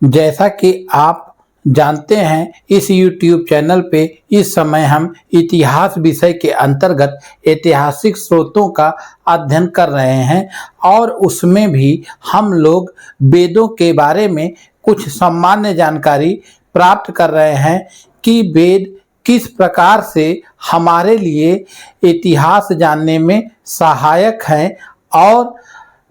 जैसा कि आप जानते हैं, इस YouTube चैनल पे इस समय हम इतिहास विषय के अंतर्गत ऐतिहासिक स्रोतों का अध्ययन कर रहे हैं और उसमें भी हम लोग वेदों के बारे में कुछ सामान्य जानकारी प्राप्त कर रहे हैं कि वेद किस प्रकार से हमारे लिए इतिहास जानने में सहायक हैं और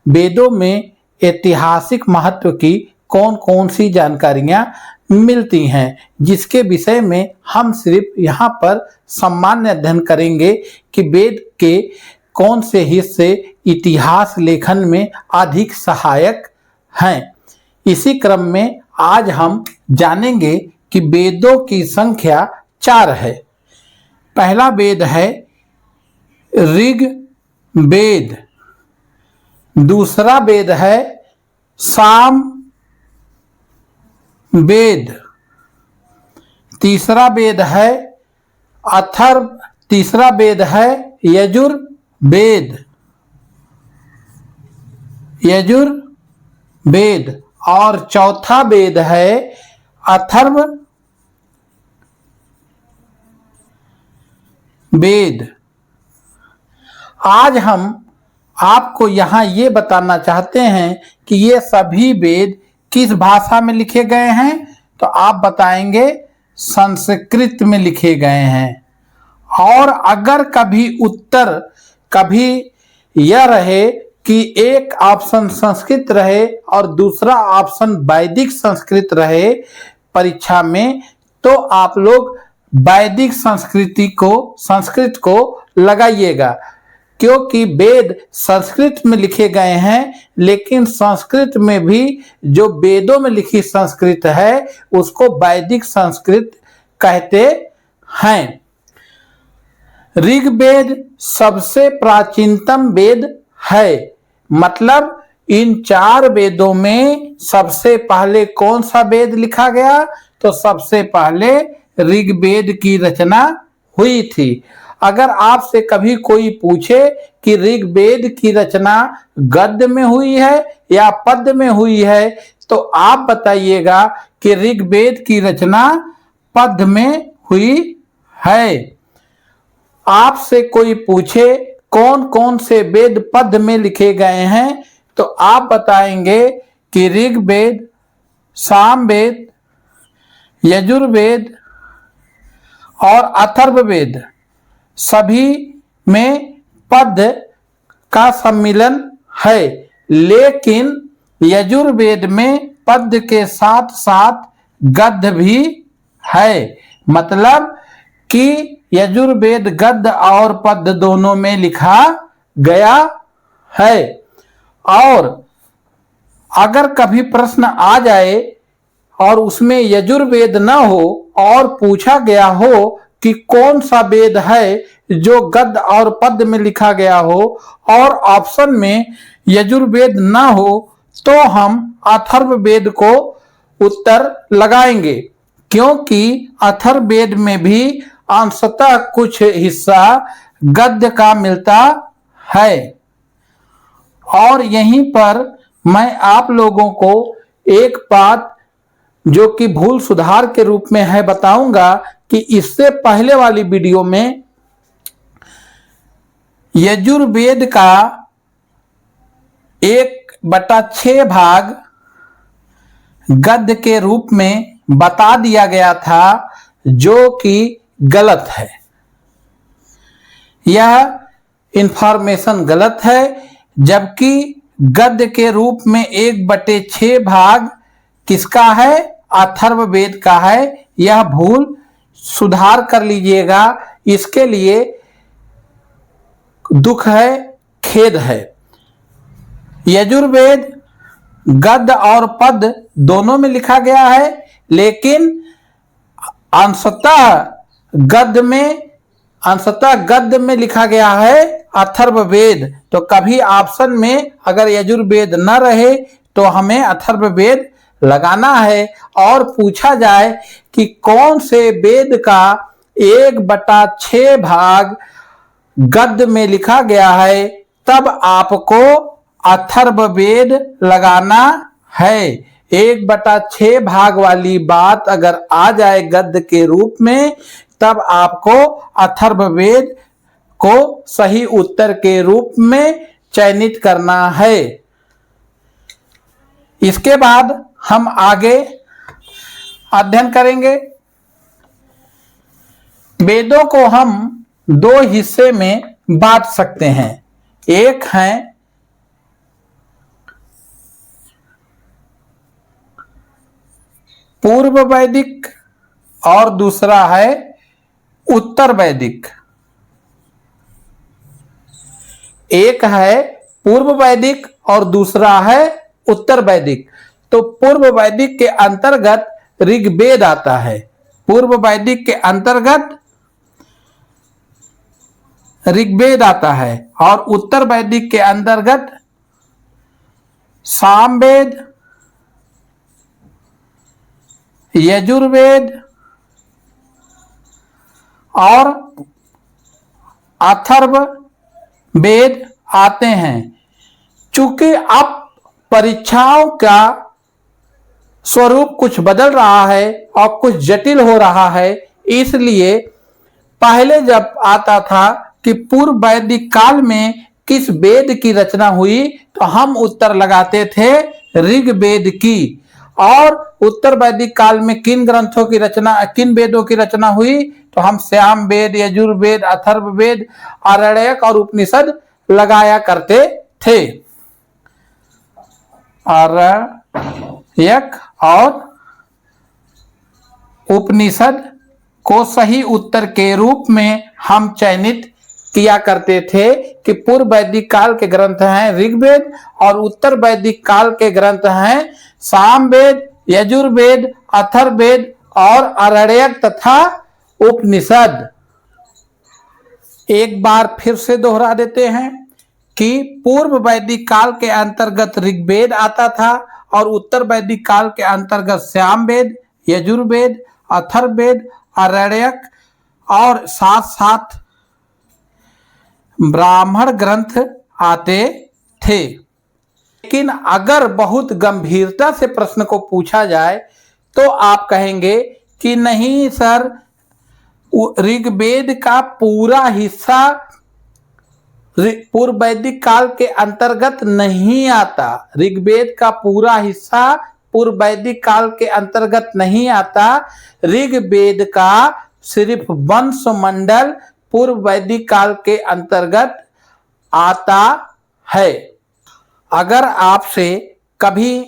वेदों में ऐतिहासिक महत्व की कौन कौन सी जानकारियां मिलती हैं, जिसके विषय में हम सिर्फ यहाँ पर सामान्य अध्ययन करेंगे कि वेद के कौन से हिस्से इतिहास लेखन में अधिक सहायक हैं। इसी क्रम में आज हम जानेंगे कि वेदों की संख्या 4 है। पहला वेद है ऋग वेद, दूसरा वेद है साम वेद, तीसरा वेद है अथर्व, तीसरा वेद है यजुर्वेद, यजुर्वेद और चौथा वेद है अथर्व वेद। आज हम आपको यहाँ ये बताना चाहते हैं कि ये सभी वेद किस भाषा में लिखे गए हैं, तो आप बताएंगे संस्कृत में लिखे गए हैं। और अगर कभी उत्तर कभी यह रहे कि एक ऑप्शन संस्कृत रहे और दूसरा ऑप्शन वैदिक संस्कृत रहे परीक्षा में, तो आप लोग वैदिक संस्कृत को लगाइएगा, क्योंकि वेद संस्कृत में लिखे गए हैं, लेकिन संस्कृत में भी जो वेदों में लिखी संस्कृत है उसको वैदिक संस्कृत कहते हैं। ऋग्वेद सबसे प्राचीनतम वेद है, मतलब इन 4 वेदों में सबसे पहले कौन सा वेद लिखा गया, तो सबसे पहले ऋग्वेद की रचना हुई थी। अगर आपसे कभी कोई पूछे कि ऋग्वेद की रचना गद्य में हुई है या पद्य में हुई है, तो आप बताइएगा कि ऋग्वेद की रचना पद्य में हुई है। आपसे कोई पूछे कौन कौन से वेद पद्य में लिखे गए हैं, तो आप बताएंगे कि ऋग्वेद, सामवेद, यजुर्वेद और अथर्ववेद सभी में पद्य का सम्मिलन है, लेकिन यजुर्वेद में पद्य के साथ साथ गद्य भी है, मतलब कि यजुर्वेद गद्य और पद्य दोनों में लिखा गया है। और अगर कभी प्रश्न आ जाए और उसमें यजुर्वेद न हो और पूछा गया हो कि कौन सा वेद है जो गद्य और पद्य में लिखा गया हो और ऑप्शन में यजुर्वेद न हो, तो हम अथर्ववेद को उत्तर लगाएंगे, क्योंकि अथर्ववेद में भी अंशतः कुछ हिस्सा गद्य का मिलता है। और यहीं पर मैं आप लोगों को एक बात जो कि भूल सुधार के रूप में है बताऊंगा कि इससे पहले वाली वीडियो में यजुर्वेद का 1/6 भाग गद्य के रूप में बता दिया गया था, जो कि गलत है। यह इंफॉर्मेशन गलत है, जबकि गद्य के रूप में 1/6 भाग किसका है, अथर्ववेद का है। यह भूल सुधार कर लीजिएगा, इसके लिए दुख है, खेद है। यजुर्वेद गद्य और पद्य दोनों में लिखा गया है, लेकिन अंशतः गद्य में लिखा गया है अथर्ववेद। तो कभी ऑप्शन में अगर यजुर्वेद न रहे तो हमें अथर्ववेद लगाना है, और पूछा जाए कि कौन से वेद का 1/6 भाग गद्य में लिखा गया है, तब आपको अथर्ववेद लगाना है। 1/6 भाग वाली बात अगर आ जाए गद्य के रूप में, तब आपको अथर्ववेद को सही उत्तर के रूप में चयनित करना है। इसके बाद हम आगे अध्ययन करेंगे। वेदों को हम 2 हिस्से में बांट सकते हैं। एक है पूर्व वैदिक और दूसरा है उत्तर वैदिक। एक है पूर्व वैदिक और दूसरा है उत्तर वैदिक। तो पूर्व वैदिक के अंतर्गत ऋग्वेद आता है, पूर्व वैदिक के अंतर्गत ऋग्वेद आता है, और उत्तर वैदिक के अंतर्गत सामवेद, यजुर्वेद और अथर्ववेद आते हैं। चूंकि अब परीक्षाओं का स्वरूप कुछ बदल रहा है और कुछ जटिल हो रहा है, इसलिए पहले जब आता था कि पूर्व वैदिक काल में किस वेद की रचना हुई, तो हम उत्तर लगाते थे ऋग्वेद की। और उत्तर वैदिक काल में किन ग्रंथों की रचना, किन वेदों की रचना हुई, तो हम श्याम वेद, यजुर्वेद, अथर्ववेद, आरण्यक और उपनिषद लगाया करते थे। आरण्यक और उपनिषद को सही उत्तर के रूप में हम चयनित किया करते थे कि पूर्व वैदिक काल के ग्रंथ हैं ऋग्वेद और उत्तर वैदिक काल के ग्रंथ हैं सामवेद, यजुर्वेद, अथर्ववेद और आरण्यक तथा उपनिषद। एक बार फिर से दोहरा देते हैं कि पूर्व वैदिक काल के अंतर्गत ऋग्वेद आता था और उत्तर वैदिक काल के अंतर्गत सामवेद, यजुर्वेद, अथर्ववेद, आरण्यक और साथ साथ ब्राह्मण ग्रंथ आते थे। लेकिन अगर बहुत गंभीरता से प्रश्न को पूछा जाए तो आप कहेंगे कि नहीं सर, ऋग्वेद का पूरा हिस्सा पूर्व वैदिक काल के अंतर्गत नहीं आता। ऋग्वेद का पूरा हिस्सा पूर्व वैदिक काल के अंतर्गत नहीं आता। ऋग्वेद का सिर्फ वंश मंडल पूर्व वैदिक काल के अंतर्गत आता है। अगर आपसे कभी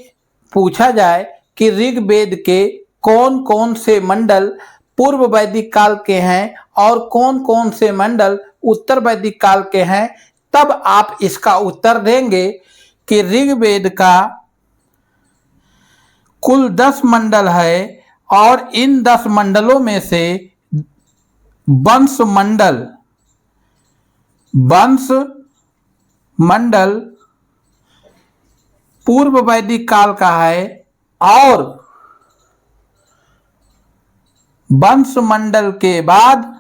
पूछा जाए कि ऋग्वेद के कौन कौन से मंडल पूर्व वैदिक काल के हैं और कौन कौन से मंडल उत्तर वैदिक काल के हैं, तब आप इसका उत्तर देंगे कि ऋग्वेद का कुल 10 मंडल है और इन 10 मंडलों में से वंश मंडल पूर्व वैदिक काल का है और वंश मंडल के बाद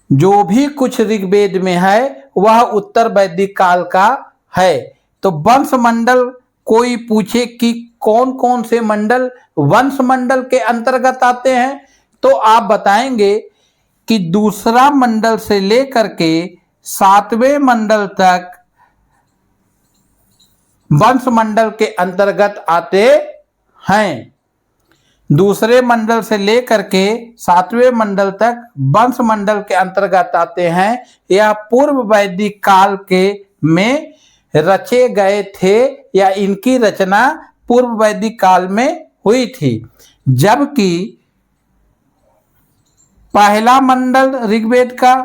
जो भी कुछ ऋग्वेद में है वह उत्तर वैदिक काल का है। तो वंश मंडल, कोई पूछे कि कौन कौन से मंडल वंश मंडल के अंतर्गत आते हैं, तो आप बताएंगे कि दूसरा मंडल से लेकर के 7वें मंडल तक वंश मंडल के अंतर्गत आते हैं। दूसरे मंडल से लेकर के 7वें मंडल तक वंश मंडल के अंतर्गत आते हैं। यह पूर्व वैदिक काल के में रचे गए थे या इनकी रचना पूर्व वैदिक काल में हुई थी। जबकि पहला मंडल ऋग्वेद का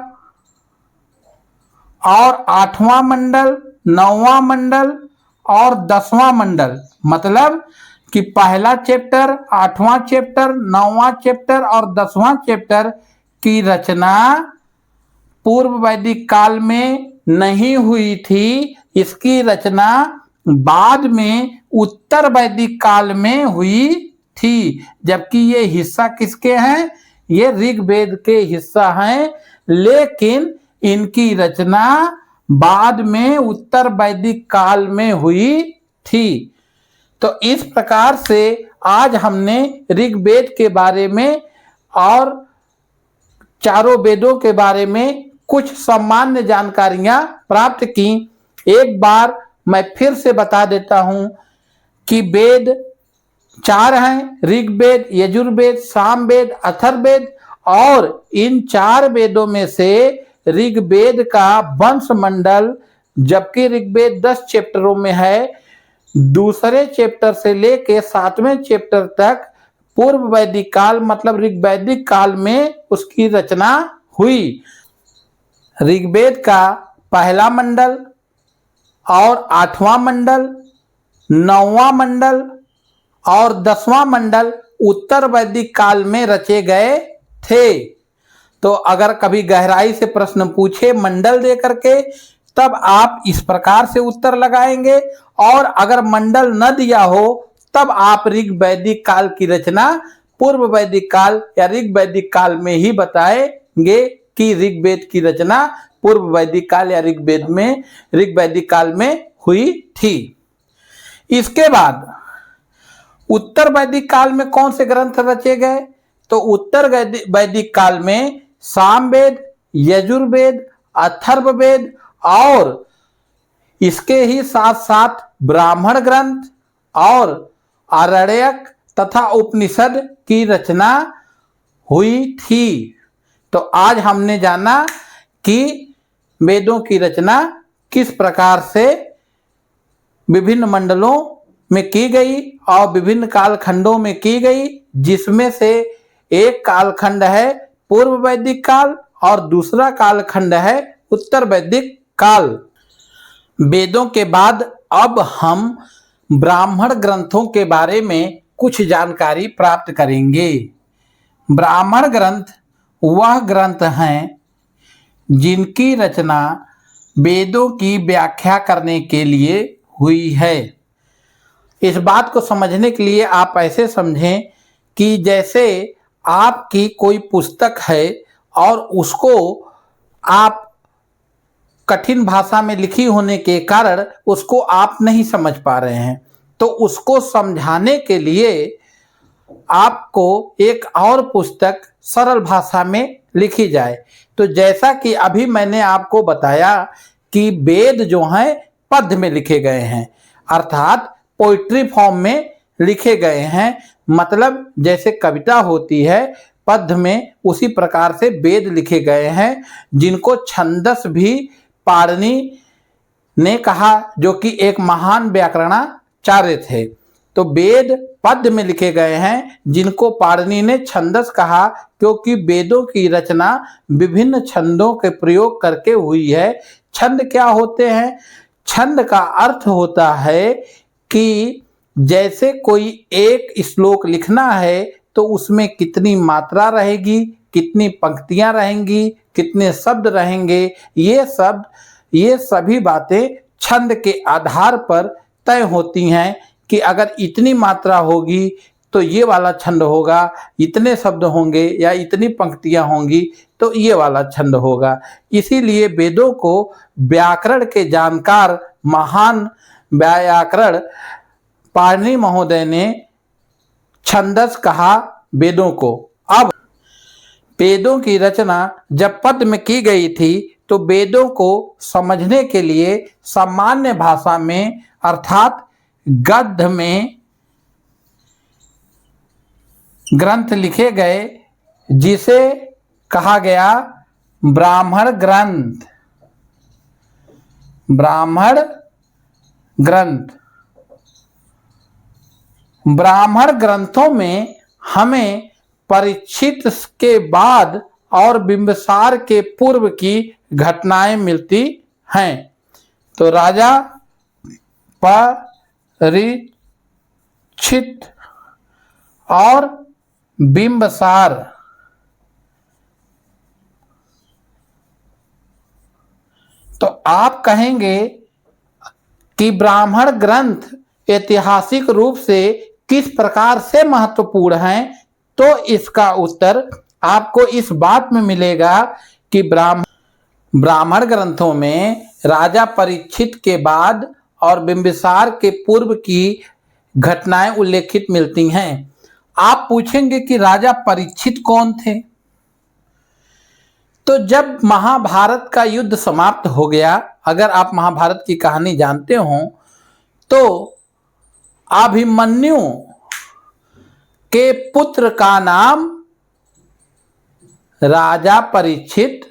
और 8वां मंडल, 9वां मंडल और 10वां मंडल, मतलब कि पहला चैप्टर, 8वां चैप्टर, 9वां चैप्टर और 10वां चैप्टर की रचना पूर्व वैदिक काल में नहीं हुई थी। इसकी रचना बाद में उत्तर वैदिक काल में हुई थी। जबकि ये हिस्सा किसके हैं? ये ऋग्वेद के हिस्सा हैं, लेकिन इनकी रचना बाद में उत्तर वैदिक काल में हुई थी। तो इस प्रकार से आज हमने ऋग्वेद के बारे में और चारों वेदों के बारे में कुछ सामान्य जानकारियां प्राप्त की। एक बार मैं फिर से बता देता हूं कि वेद 4 हैं, ऋग्वेद, यजुर्वेद, सामवेद, अथर्ववेद, और इन 4 वेदों में से ऋग्वेद का वंशमंडल, जबकि ऋग्वेद 10 चैप्टरों में है, दूसरे चैप्टर से लेके 7वें चैप्टर तक पूर्व वैदिक काल मतलब ऋग्वैदिक काल में उसकी रचना हुई। ऋग्वेद का पहला मंडल और 8वां मंडल, 9वां मंडल और 10वां मंडल उत्तर वैदिक काल में रचे गए थे। तो अगर कभी गहराई से प्रश्न पूछे मंडल दे करके, तब आप इस प्रकार से उत्तर लगाएंगे, और अगर मंडल न दिया हो तब आप ऋग्वैदिक काल की रचना पूर्व वैदिक काल या ऋग्वैदिक काल में ही बताएंगे कि ऋग्वेद की रचना पूर्व वैदिक काल या ऋग्वैदिक काल में हुई थी। इसके बाद उत्तर वैदिक काल में कौन से ग्रंथ रचे गए? तो उत्तर वैदिक काल में सामवेद, यजुर्वेद, अथर्ववेद और इसके ही साथ साथ ब्राह्मण ग्रंथ और आरण्यक तथा उपनिषद की रचना हुई थी। तो आज हमने जाना कि वेदों की रचना किस प्रकार से विभिन्न मंडलों में की गई और विभिन्न कालखंडों में की गई, जिसमें से एक कालखंड है पूर्व वैदिक काल और दूसरा कालखंड है उत्तर वैदिक काल। वेदों के बाद अब हम ब्राह्मण ग्रंथों के बारे में कुछ जानकारी प्राप्त करेंगे। ब्राह्मण ग्रंथ वह ग्रंथ हैं जिनकी रचना वेदों की व्याख्या करने के लिए हुई है। इस बात को समझने के लिए आप ऐसे समझें कि जैसे आपकी कोई पुस्तक है और उसको आप कठिन भाषा में लिखी होने के कारण उसको आप नहीं समझ पा रहे हैं, तो उसको समझाने के लिए आपको एक और पुस्तक सरल भाषा में लिखी जाए। तो जैसा कि अभी मैंने आपको बताया कि वेद जो हैं पद्य में लिखे गए हैं, अर्थात पोइट्री फॉर्म में लिखे गए हैं, मतलब जैसे कविता होती है पद्य में, उसी प्रकार से वेद लिखे गए हैं, जिनको छंदस भी पाणिनि ने कहा, जो कि एक महान व्याकरणाचार्य थे। तो वेद पद्य में लिखे गए हैं जिनको पाणिनि ने छंदस कहा, क्योंकि वेदों की रचना विभिन्न छंदों के प्रयोग करके हुई है। छंद क्या होते हैं? छंद का अर्थ होता है कि जैसे कोई एक श्लोक लिखना है तो उसमें कितनी मात्रा रहेगी, कितनी पंक्तियां रहेंगी, कितने शब्द रहेंगे, ये सभी बातें छंद के आधार पर तय होती हैं कि अगर इतनी मात्रा होगी तो ये वाला छंद होगा, इतने शब्द होंगे या इतनी पंक्तियां होंगी तो ये वाला छंद होगा। इसीलिए वेदों को व्याकरण के जानकार महान व्याकरण पाणिनि महोदय ने छंदस कहा वेदों को। अब वेदों की रचना जब पद्य में की गई थी तो वेदों को समझने के लिए सामान्य भाषा में अर्थात गद्य में ग्रंथ लिखे गए, जिसे कहा गया ब्राह्मण ग्रंथ। ब्राह्मण ग्रंथ, ब्राह्मण ग्रंथों में हमें परीक्षित के बाद और बिंबिसार के पूर्व की घटनाएं मिलती हैं। तो राजा परीक्षित और बिंबिसार तो आप कहेंगे कि ब्राह्मण ग्रंथ ऐतिहासिक रूप से किस प्रकार से महत्वपूर्ण हैं, तो इसका उत्तर आपको इस बात में मिलेगा कि ब्राह्मण ग्रंथों में राजा परीक्षित के बाद और बिंबिसार के पूर्व की घटनाएं उल्लेखित मिलती हैं। आप पूछेंगे कि राजा परीक्षित कौन थे? तो जब महाभारत का युद्ध समाप्त हो गया, अगर आप महाभारत की कहानी जानते हो, तो अभिमन्यु के पुत्र का नाम राजा परीक्षित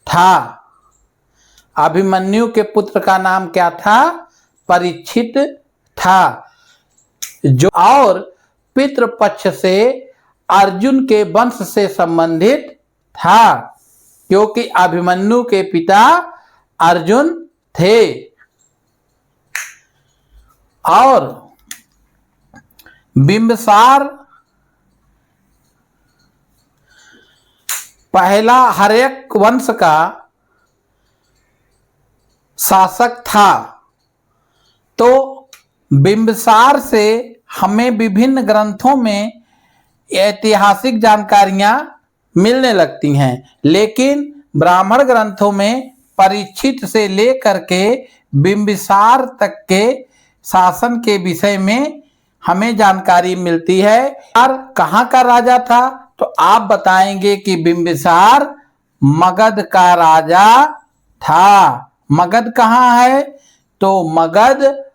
था। अभिमन्यु के पुत्र का नाम क्या था? परीक्षित था, जो और पितृपक्ष से अर्जुन के वंश से संबंधित था, क्योंकि अभिमन्यु के पिता अर्जुन थे। और बिंबिसार पहला हर्यक वंश का शासक था। तो बिंबिसार से हमें विभिन्न ग्रंथों में ऐतिहासिक जानकारियां मिलने लगती हैं, लेकिन ब्राह्मण ग्रंथों में परीक्षित से लेकर के बिंबिसार तक के शासन के विषय में हमें जानकारी मिलती है। और कहाँ का राजा था? तो आप बताएंगे कि बिंबिसार मगध का राजा था। मगध कहाँ है? तो मगध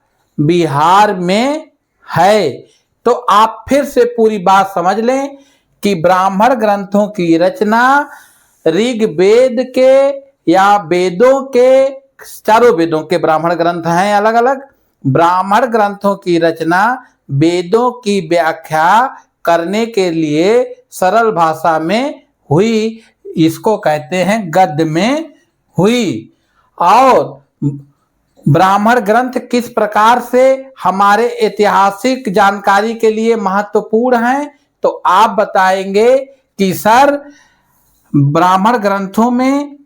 बिहार में है। तो आप फिर से पूरी बात समझ लें कि ब्राह्मण ग्रंथों की रचना ऋग्वेद के या वेदों के, चारों वेदों के ब्राह्मण ग्रंथ हैं अलग अलग, ब्राह्मण ग्रंथों की रचना वेदों की व्याख्या करने के लिए सरल भाषा में हुई, इसको कहते हैं गद्य में हुई। और ब्राह्मण ग्रंथ किस प्रकार से हमारे ऐतिहासिक जानकारी के लिए महत्वपूर्ण हैं? तो आप बताएंगे कि सर, ब्राह्मण ग्रंथों में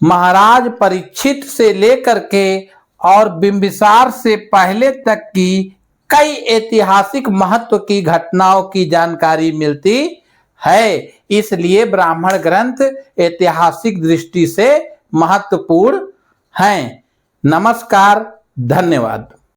महाराज परीक्षित से लेकर के और बिंबिसार से पहले तक की कई ऐतिहासिक महत्व की घटनाओं की जानकारी मिलती है। इसलिए ब्राह्मण ग्रंथ ऐतिहासिक दृष्टि से महत्वपूर्ण हैं। नमस्कार, धन्यवाद।